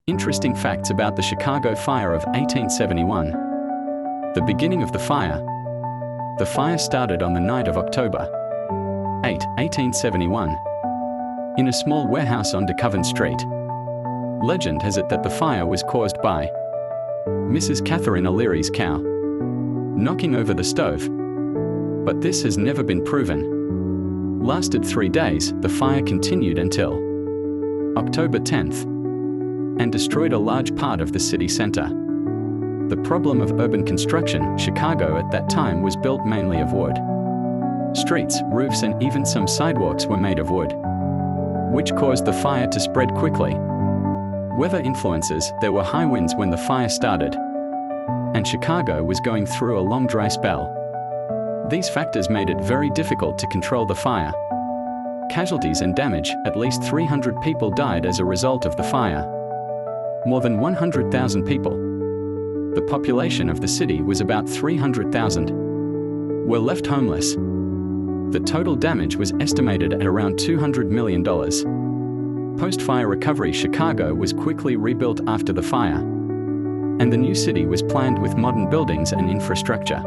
Interesting facts about the Chicago fire of 1871. The beginning of the fire. The fire started on the night of October 8, 1871, in a small warehouse on DeCoven Street. Legend has it that the fire was caused by Mrs. Catherine O'Leary's cow knocking over the stove, but this has never been proven. Lasted 3 days, the fire continued until October 10th and destroyed a large part of the city center. The problem of urban construction, Chicago at that time was built mainly of wood. Streets, roofs, and even some sidewalks were made of wood, which caused the fire to spread quickly. Weather influences, there were high winds when the fire started, and Chicago was going through a long dry spell. These factors made it very difficult to control the fire. Casualties and damage, at least 300 people died as a result of the fire. More than 100,000 people, the population of the city was about 300,000, were left homeless. The total damage was estimated at around $200 million. Post-fire recovery, Chicago was quickly rebuilt after the fire, and the new city was planned with modern buildings and infrastructure.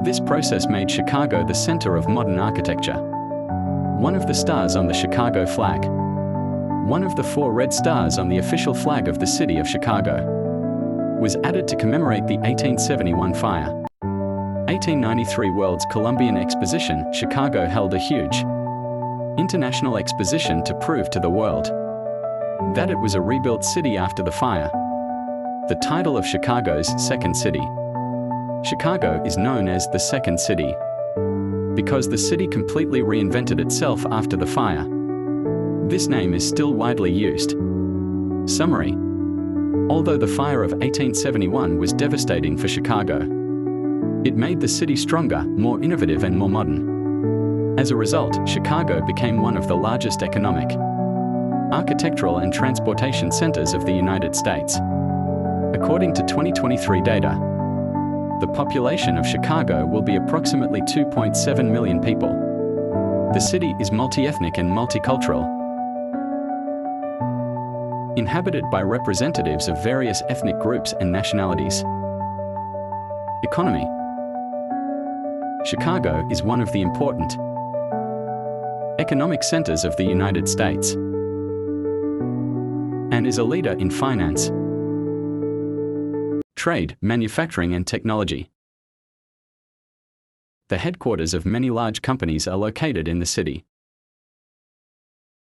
This process made Chicago the center of modern architecture. One of the stars on the Chicago flag, one of the 4 red stars on the official flag of the city of Chicago, was added to commemorate the 1871 fire. 1893 World's Columbian Exposition, Chicago held a huge international exposition to prove to the world that it was a rebuilt city after the fire. The title of Chicago's second city. Chicago is known as the Second City because the city completely reinvented itself after the fire. This name is still widely used. Summary. Although the fire of 1871 was devastating for Chicago, it made the city stronger, more innovative, and more modern. As a result, Chicago became one of the largest economic, architectural, and transportation centers of the United States. According to 2023 data, the population of Chicago will be approximately 2.7 million people. The city is multi-ethnic and multicultural, inhabited by representatives of various ethnic groups and nationalities. Economy. Chicago is one of the important economic centers of the United States and is a leader in finance, trade, manufacturing, and technology. The headquarters of many large companies are located in the city.